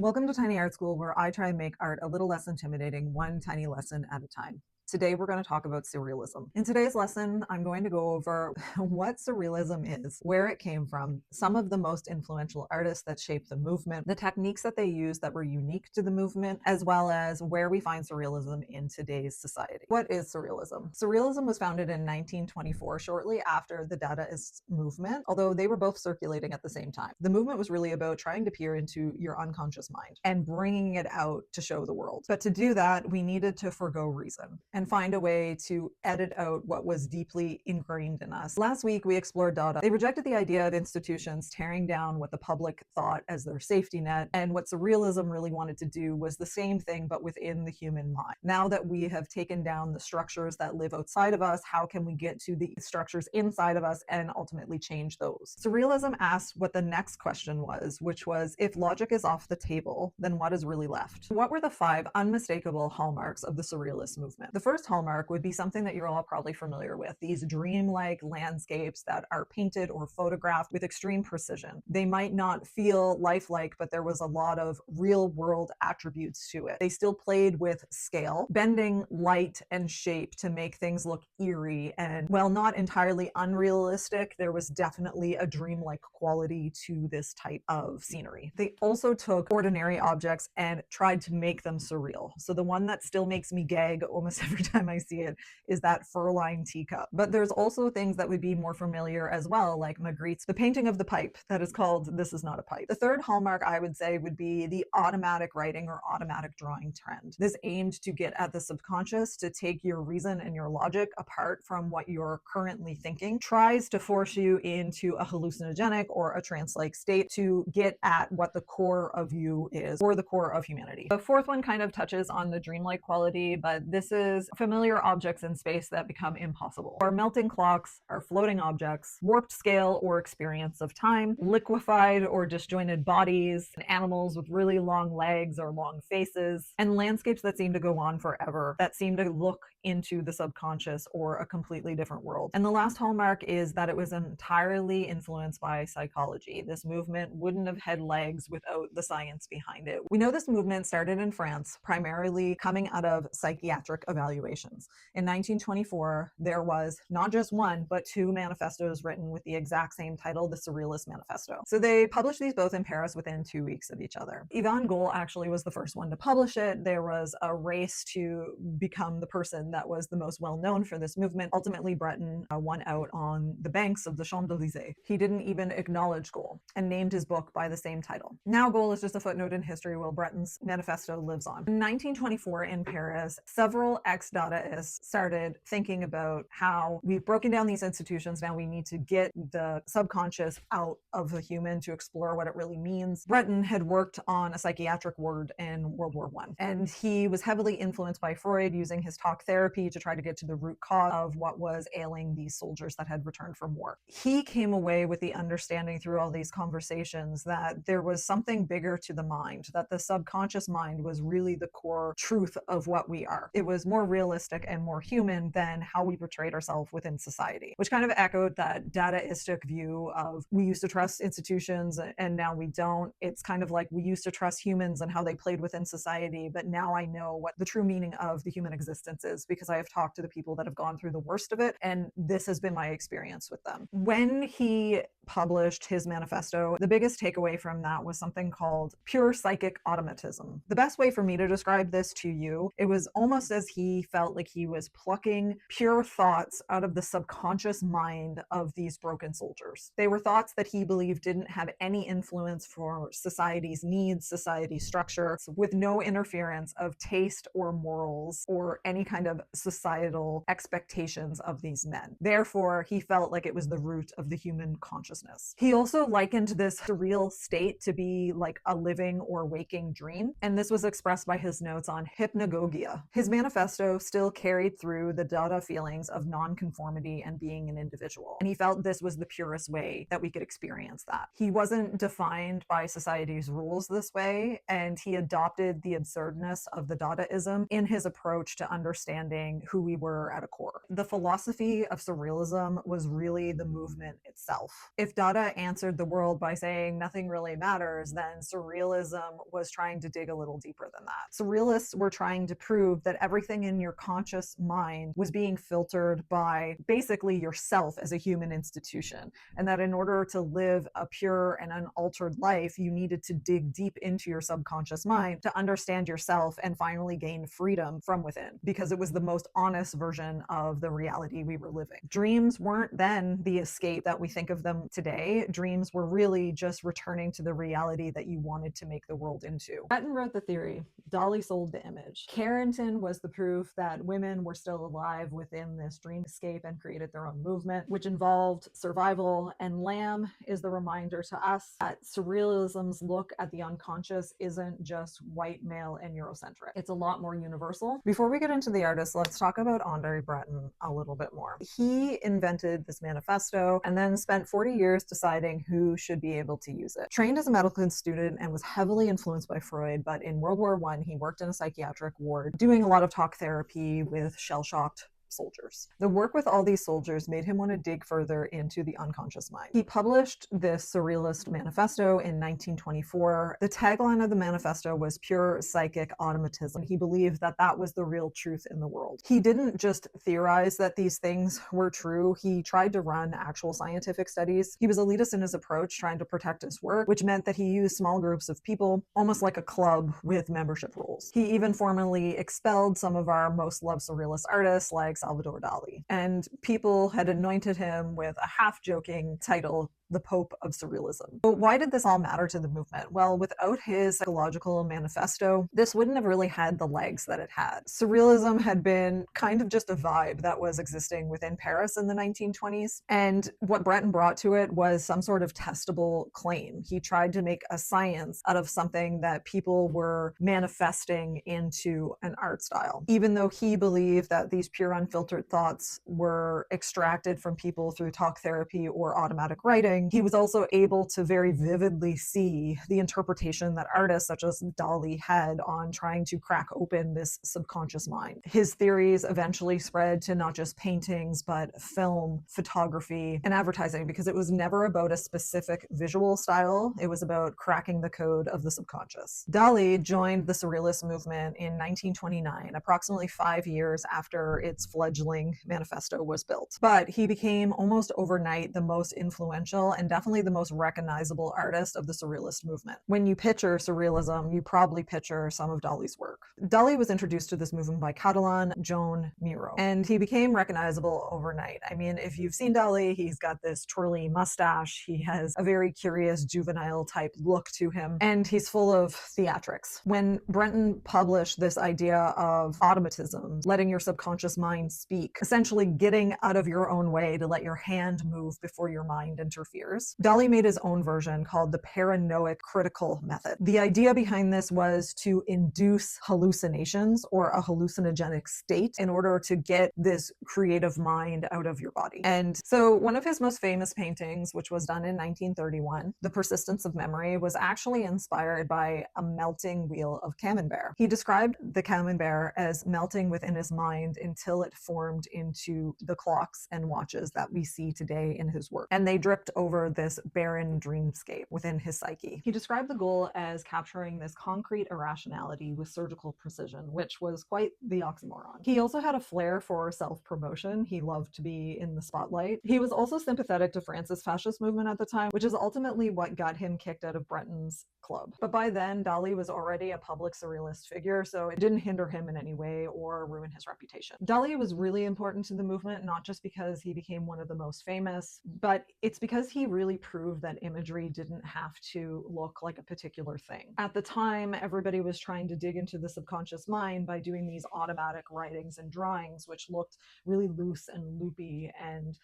Welcome to Tiny Art School, where I try and make art a little less intimidating, one tiny lesson at a time. Today, we're going to talk about surrealism. In today's lesson, I'm going to go over what surrealism is, where it came from, some of the most influential artists that shaped the movement, the techniques that they used that were unique to the movement, as well as where we find surrealism in today's society. What is surrealism? Surrealism was founded in 1924, shortly after the Dadaist movement, although they were both circulating at the same time. The movement was really about trying to peer into your unconscious mind and bringing it out to show the world. But to do that, we needed to forgo reason and find a way to edit out what was deeply ingrained in us. Last week, we explored Dada. They rejected the idea of institutions tearing down what the public thought as their safety net, and what surrealism really wanted to do was the same thing, but within the human mind. Now that we have taken down the structures that live outside of us, how can we get to the structures inside of us and ultimately change those? Surrealism asked what the next question was, which was, if logic is off the table, then what is really left? What were the 5 unmistakable hallmarks of the Surrealist movement? The first hallmark would be something that you're all probably familiar with, these dreamlike landscapes that are painted or photographed with extreme precision. They might not feel lifelike, but there was a lot of real world attributes to it. They still played with scale, bending light and shape to make things look eerie, and while not entirely unrealistic, there was definitely a dreamlike quality to this type of scenery. They also took ordinary objects and tried to make them surreal. So the one that still makes me gag almost every time I see it is that fur-lined teacup. But there's also things that would be more familiar as well, like Magritte's The Painting of the Pipe, that is called This Is Not a Pipe. The third hallmark, I would say, would be the automatic writing or automatic drawing trend. This aimed to get at the subconscious, to take your reason and your logic apart from what you're currently thinking, tries to force you into a hallucinogenic or a trance-like state to get at what the core of you is, or the core of humanity. The fourth one kind of touches on the dreamlike quality, but this is familiar objects in space that become impossible. Our melting clocks, our floating objects, warped scale or experience of time, liquefied or disjointed bodies, and animals with really long legs or long faces, and landscapes that seem to go on forever, that seem to look into the subconscious or a completely different world. And the last hallmark is that it was entirely influenced by psychology. This movement wouldn't have had legs without the science behind it. We know this movement started in France, primarily coming out of psychiatric evaluations. In 1924, there was not just one, but 2 manifestos written with the exact same title, the Surrealist Manifesto. So they published these both in Paris within 2 weeks of each other. Yvonne Gohl actually was the first one to publish it. There was a race to become the person that was the most well-known for this movement. Ultimately, Breton won out on the banks of the Champs-Élysées. He didn't even acknowledge Gohl and named his book by the same title. Now Gohl is just a footnote in history while Breton's manifesto lives on. In 1924 in Paris, several ex-Dadaists started thinking about how we've broken down these institutions, now we need to get the subconscious out of the human to explore what it really means. Breton had worked on a psychiatric ward in World War I, and he was heavily influenced by Freud, using his talk therapy to try to get to the root cause of what was ailing these soldiers that had returned from war. He came away with the understanding through all these conversations that there was something bigger to the mind, that the subconscious mind was really the core truth of what we are. It was more realistic and more human than how we portrayed ourselves within society, which kind of echoed that Dadaistic view of we used to trust institutions and now we don't. It's kind of like we used to trust humans and how they played within society, but now I know what the true meaning of the human existence is because I have talked to the people that have gone through the worst of it, and this has been my experience with them. When he published his manifesto, the biggest takeaway from that was something called pure psychic automatism. The best way for me to describe this to you, it was almost as he felt like he was plucking pure thoughts out of the subconscious mind of these broken soldiers. They were thoughts that he believed didn't have any influence for society's needs, society's structure, with no interference of taste or morals or any kind of societal expectations of these men. Therefore, he felt like it was the root of the human consciousness. He also likened this surreal state to be like a living or waking dream, and this was expressed by his notes on hypnagogia. His manifesto still carried through the Dada feelings of nonconformity and being an individual, and he felt this was the purest way that we could experience that. He wasn't defined by society's rules this way, and he adopted the absurdness of the Dadaism in his approach to understanding who we were at a core. The philosophy of surrealism was really the movement itself. If Dada answered the world by saying nothing really matters, then surrealism was trying to dig a little deeper than that. Surrealists were trying to prove that everything in your conscious mind was being filtered by basically yourself as a human institution, and that in order to live a pure and unaltered life, you needed to dig deep into your subconscious mind to understand yourself and finally gain freedom from within, because it was the most honest version of the reality we were living. Dreams weren't then the escape that we think of them today. Dreams were really just returning to the reality that you wanted to make the world into. Breton wrote the theory. Dolly sold the image. Carrington was the proof that women were still alive within this dreamscape and created their own movement, which involved survival. And Lamb is the reminder to us that surrealism's look at the unconscious isn't just white, male, and Eurocentric. It's a lot more universal. Before we get into the artist, let's talk about Andre Breton a little bit more. He invented this manifesto and then spent 40 years deciding who should be able to use it. Trained as a medical student and was heavily influenced by Freud, but in World War I, he worked in a psychiatric ward doing a lot of talk therapy with shell-shocked soldiers. The work with all these soldiers made him want to dig further into the unconscious mind. He published this Surrealist Manifesto in 1924. The tagline of the manifesto was pure psychic automatism. He believed that that was the real truth in the world. He didn't just theorize that these things were true. He tried to run actual scientific studies. He was elitist in his approach, trying to protect his work, which meant that he used small groups of people, almost like a club with membership rules. He even formally expelled some of our most loved surrealist artists like Salvador Dali. And people had anointed him with a half-joking title, the Pope of Surrealism. But why did this all matter to the movement? Well, without his psychological manifesto, this wouldn't have really had the legs that it had. Surrealism had been kind of just a vibe that was existing within Paris in the 1920s. And what Breton brought to it was some sort of testable claim. He tried to make a science out of something that people were manifesting into an art style. Even though he believed that these pure unfiltered thoughts were extracted from people through talk therapy or automatic writing, he was also able to very vividly see the interpretation that artists such as Dali had on trying to crack open this subconscious mind. His theories eventually spread to not just paintings, but film, photography, and advertising, because it was never about a specific visual style. It was about cracking the code of the subconscious. Dali joined the Surrealist movement in 1929, approximately 5 years after its fledgling manifesto was built. But he became almost overnight the most influential and definitely the most recognizable artist of the Surrealist movement. When you picture Surrealism, you probably picture some of Dali's work. Dali was introduced to this movement by Catalan Joan Miró, and he became recognizable overnight. I mean, if you've seen Dali, he's got this twirly mustache, he has a very curious juvenile type look to him, and he's full of theatrics. When Breton published this idea of automatism, letting your subconscious mind speak, essentially getting out of your own way to let your hand move before your mind interferes, Dali made his own version called the paranoid critical method. The idea behind this was to induce hallucinations or a hallucinogenic state in order to get this creative mind out of your body. And so one of his most famous paintings, which was done in 1931, The Persistence of Memory, was actually inspired by a melting wheel of camembert. He described the camembert as melting within his mind until it formed into the clocks and watches that we see today in his work. And they dripped over this barren dreamscape within his psyche. He described the goal as capturing this concrete irrationality with surgical precision, which was quite the oxymoron. He also had a flair for self-promotion. He loved to be in the spotlight. He was also sympathetic to France's fascist movement at the time, which is ultimately what got him kicked out of Breton's club. But by then, Dali was already a public surrealist figure, so it didn't hinder him in any way or ruin his reputation. Dali was really important to the movement, not just because he became one of the most famous, but it's because he really proved that imagery didn't have to look like a particular thing. At the time, everybody was trying to dig into the subconscious mind by doing these automatic writings and drawings, which looked really loose and loopy and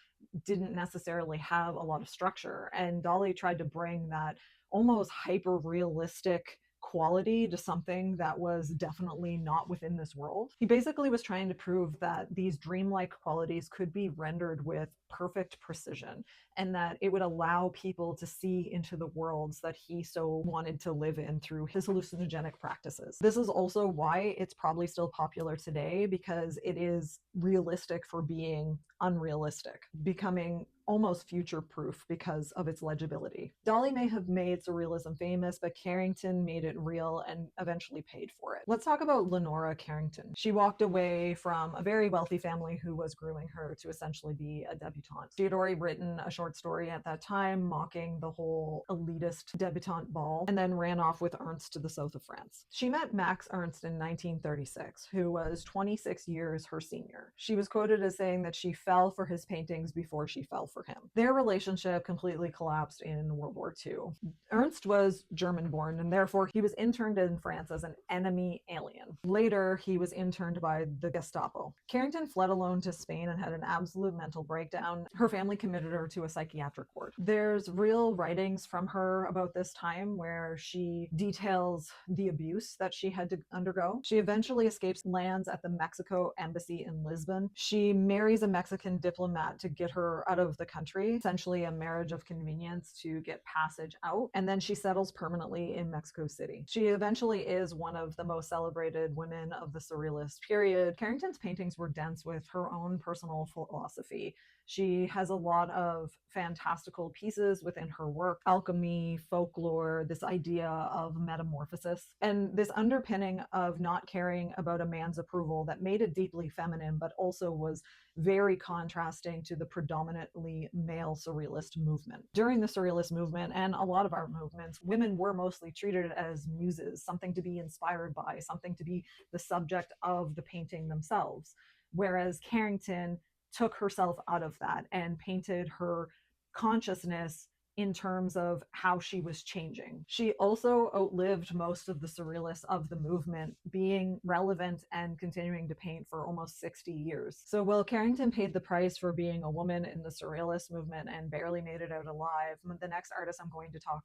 didn't necessarily have a lot of structure. And Dali tried to bring that almost hyper-realistic quality to something that was definitely not within this world. He basically was trying to prove that these dreamlike qualities could be rendered with perfect precision, and that it would allow people to see into the worlds that he so wanted to live in through his hallucinogenic practices. This is also why it's probably still popular today, because it is realistic for being unrealistic, becoming almost future-proof because of its legibility. Dali may have made Surrealism famous, but Carrington made it real and eventually paid for it. Let's talk about Lenora Carrington. She walked away from a very wealthy family who was grooming her to essentially be a debutante. She had already written a short story at that time mocking the whole elitist debutante ball, and then ran off with Ernst to the south of France. She met Max Ernst in 1936, who was 26 years her senior. She was quoted as saying that she fell for his paintings before she fell for him. Their relationship completely collapsed in World War II. Ernst was German-born, and therefore he was interned in France as an enemy alien. Later, he was interned by the Gestapo. Carrington fled alone to Spain and had an absolute mental breakdown. Her family committed her to a psychiatric ward. There's real writings from her about this time where she details the abuse that she had to undergo. She eventually escapes, lands at the Mexico embassy in Lisbon. She marries a Mexican diplomat to get her out of the country, essentially a marriage of convenience to get passage out, and then she settles permanently in Mexico City. She eventually is one of the most celebrated women of the Surrealist period. Carrington's paintings were dense with her own personal philosophy. She has a lot of fantastical pieces within her work: alchemy, folklore, this idea of metamorphosis, and this underpinning of not caring about a man's approval that made it deeply feminine, but also was very contrasting to the predominantly male surrealist movement. During the surrealist movement and a lot of art movements, women were mostly treated as muses, something to be inspired by, something to be the subject of the painting themselves. Whereas Carrington took herself out of that and painted her consciousness in terms of how she was changing. She also outlived most of the surrealists of the movement, being relevant and continuing to paint for almost 60 years. So while Carrington paid the price for being a woman in the surrealist movement and barely made it out alive, the next artist I'm going to talk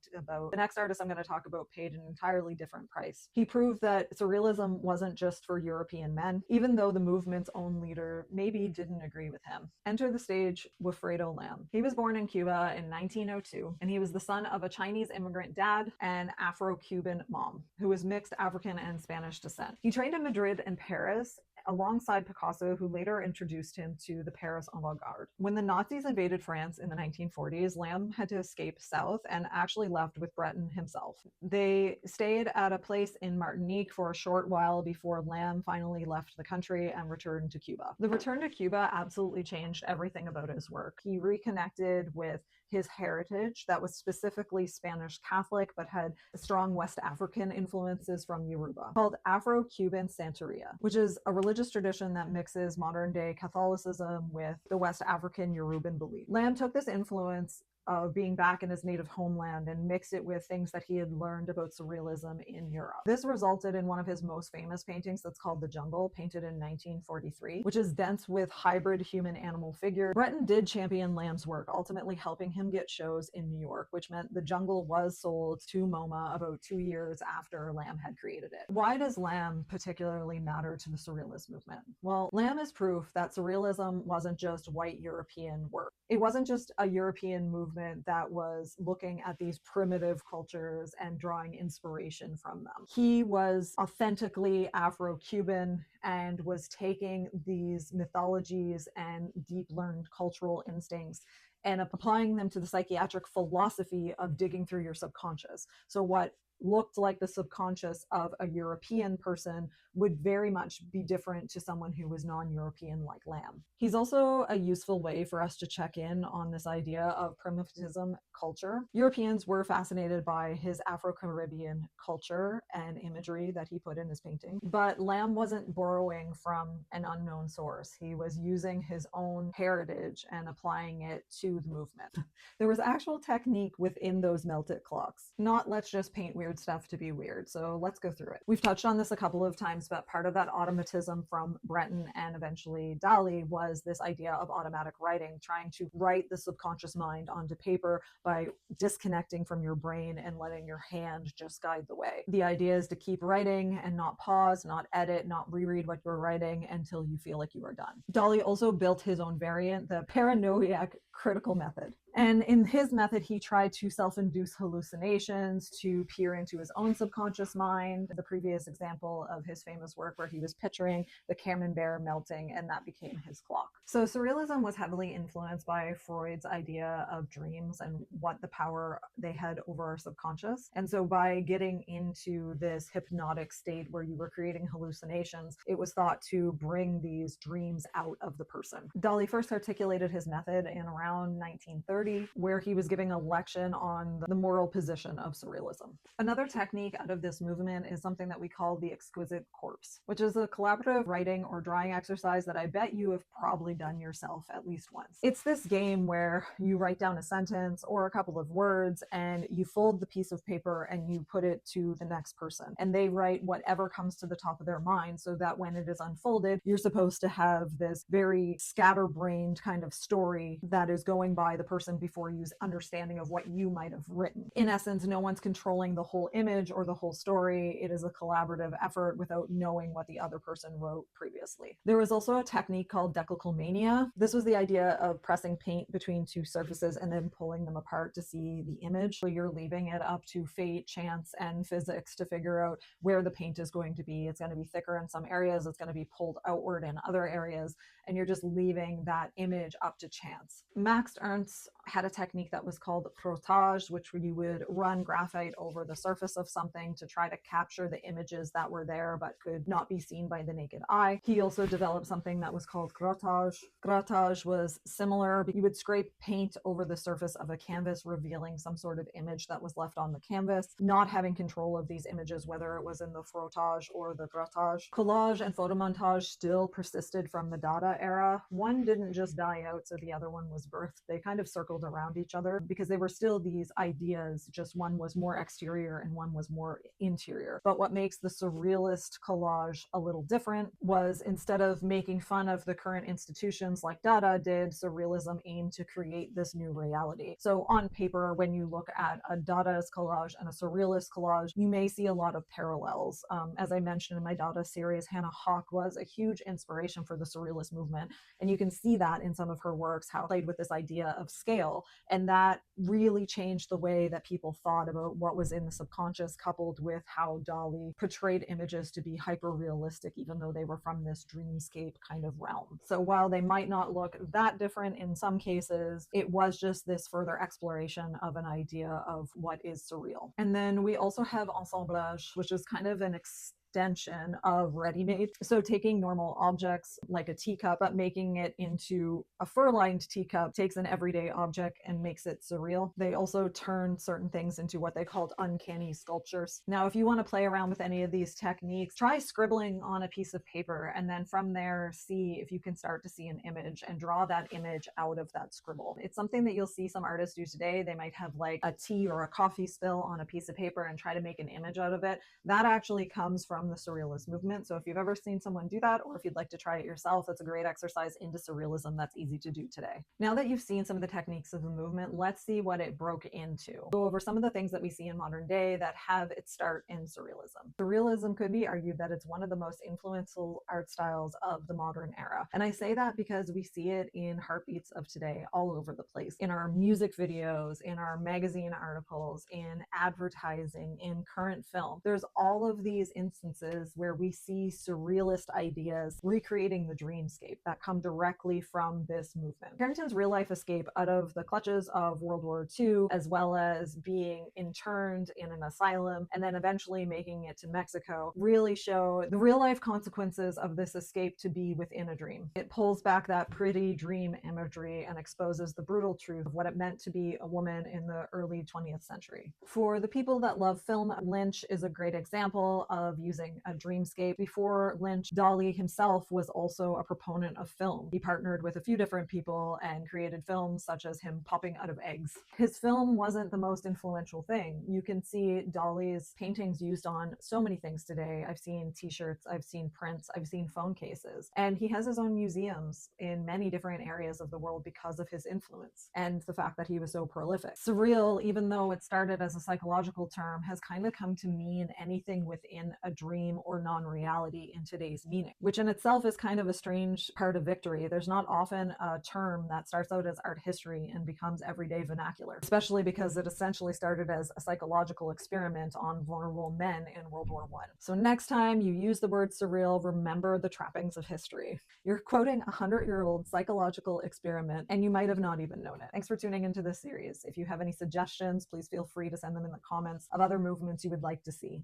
about paid an entirely different price. He proved that surrealism wasn't just for European men, even though the movement's own leader maybe didn't agree with him. Enter the stage Wilfredo Lam. He was born in Cuba in 1902, and he was the son of a Chinese immigrant dad and Afro-Cuban mom, who was mixed African and Spanish descent. He trained in Madrid and Paris alongside Picasso, who later introduced him to the Paris avant-garde. When the Nazis invaded France in the 1940s, Lam had to escape south and actually left with Breton himself. They stayed at a place in Martinique for a short while before Lam finally left the country and returned to Cuba. The return to Cuba absolutely changed everything about his work. He reconnected with his heritage that was specifically Spanish Catholic, but had strong West African influences from Yoruba, called Afro-Cuban Santeria, which is a religious tradition that mixes modern-day Catholicism with the West African Yoruban belief. Lam took this influence of being back in his native homeland and mixed it with things that he had learned about surrealism in Europe. This resulted in one of his most famous paintings that's called The Jungle, painted in 1943, which is dense with hybrid human-animal figures. Breton did champion Lam's work, ultimately helping him get shows in New York, which meant The Jungle was sold to MoMA about 2 years after Lam had created it. Why does Lam particularly matter to the surrealist movement? Well, Lam is proof that surrealism wasn't just white European work. It wasn't just a European movement that was looking at these primitive cultures and drawing inspiration from them. He was authentically Afro-Cuban and was taking these mythologies and deep learned cultural instincts and applying them to the psychiatric philosophy of digging through your subconscious. So what looked like the subconscious of a European person would very much be different to someone who was non-European like Lam. He's also a useful way for us to check in on this idea of primitivism culture. Europeans were fascinated by his Afro-Caribbean culture and imagery that he put in his painting, but Lam wasn't borrowing from an unknown source. He was using his own heritage and applying it to the movement. There was actual technique within those melted clocks, not let's just paint weird stuff to be weird. So let's go through it. We've touched on this a couple of times, but part of that automatism from Breton and eventually Dali was this idea of automatic writing, trying to write the subconscious mind onto paper by disconnecting from your brain and letting your hand just guide the way. The idea is to keep writing and not pause, not edit, not reread what you're writing until you feel like you are done. Dali also built his own variant, the paranoiac critical method. And in his method, he tried to self-induce hallucinations, to peer into his own subconscious mind. The previous example of his famous work where he was picturing the camembert melting, and that became his clock. So surrealism was heavily influenced by Freud's idea of dreams and what the power they had over our subconscious. And so by getting into this hypnotic state where you were creating hallucinations, it was thought to bring these dreams out of the person. Dali first articulated his method in around 1930, where he was giving a lecture on the moral position of surrealism. Another technique out of this movement is something that we call the exquisite corpse, which is a collaborative writing or drawing exercise that I bet you have probably done yourself at least once. It's this game where you write down a sentence or a couple of words and you fold the piece of paper and you put it to the next person, and they write whatever comes to the top of their mind, so that when it is unfolded, you're supposed to have this very scatterbrained kind of story that is going by the person before you's understanding of what you might have written. In essence, no one's controlling the whole image or the whole story. It is a collaborative effort without knowing what the other person wrote previously. There was also a technique called decalcomania. This was the idea of pressing paint between two surfaces and then pulling them apart to see the image. So you're leaving it up to fate, chance, and physics to figure out where the paint is going to be. It's going to be thicker in some areas, it's going to be pulled outward in other areas, and you're just leaving that image up to chance. Max Ernst had a technique that was called frottage, which you would run graphite over the surface of something to try to capture the images that were there but could not be seen by the naked eye. He also developed something that was called grattage. Grattage was similar. You would scrape paint over the surface of a canvas, revealing some sort of image that was left on the canvas, not having control of these images, whether it was in the frottage or the grattage. Collage and photomontage still persisted from the Dada era. One didn't just die out, so the other one was birthed. They kind of circled around each other because they were still these ideas, just one was more exterior and one was more interior. But what makes the surrealist collage a little different was, instead of making fun of the current institutions like Dada did, surrealism aimed to create this new reality. So on paper, when you look at a Dadaist collage and a surrealist collage, you may see a lot of parallels. As I mentioned in my Dada series, Hannah Hawk was a huge inspiration for the surrealist movement, and you can see that in some of her works, how it played with this idea of scale, and that really changed the way that people thought about what was in the subconscious, coupled with how Dali portrayed images to be hyper realistic, even though they were from this dreamscape kind of realm. So while they might not look that different in some cases, it was just this further exploration of an idea of what is surreal. And then we also have assemblage, which is kind of an extension of ready-made. So taking normal objects like a teacup, but making it into a fur-lined teacup, takes an everyday object and makes it surreal. They also turn certain things into what they called uncanny sculptures. Now, if you want to play around with any of these techniques, try scribbling on a piece of paper, and then from there, see if you can start to see an image and draw that image out of that scribble. It's something that you'll see some artists do today. They might have like a tea or a coffee spill on a piece of paper and try to make an image out of it. That actually comes from the Surrealist movement. So if you've ever seen someone do that, or if you'd like to try it yourself, that's a great exercise into surrealism that's easy to do today. Now that you've seen some of the techniques of the movement, let's see what it broke into. Go over some of the things that we see in modern day that have its start in surrealism. Surrealism could be argued that it's one of the most influential art styles of the modern era. And I say that because we see it in heartbeats of today all over the place. In our music videos, in our magazine articles, in advertising, in current film. There's all of these instances where we see surrealist ideas recreating the dreamscape that come directly from this movement. Carrington's real-life escape out of the clutches of World War II, as well as being interned in an asylum and then eventually making it to Mexico, really show the real-life consequences of this escape to be within a dream. It pulls back that pretty dream imagery and exposes the brutal truth of what it meant to be a woman in the early 20th century. For the people that love film, Lynch is a great example of using a dreamscape. Before Lynch, Dali himself was also a proponent of film. He partnered with a few different people and created films such as him popping out of eggs. His film wasn't the most influential thing. You can see Dali's paintings used on so many things today. I've seen t-shirts, I've seen prints, I've seen phone cases, and he has his own museums in many different areas of the world because of his influence and the fact that he was so prolific. Surreal, even though it started as a psychological term, has kind of come to mean anything within a dream dream or non-reality in today's meaning, which in itself is kind of a strange part of victory. There's not often a term that starts out as art history and becomes everyday vernacular, especially because it essentially started as a psychological experiment on vulnerable men in World War I. So next time you use the word surreal, remember the trappings of history. You're quoting a 100-year-old psychological experiment, and you might have not even known it. Thanks for tuning into this series. If you have any suggestions, please feel free to send them in the comments of other movements you would like to see.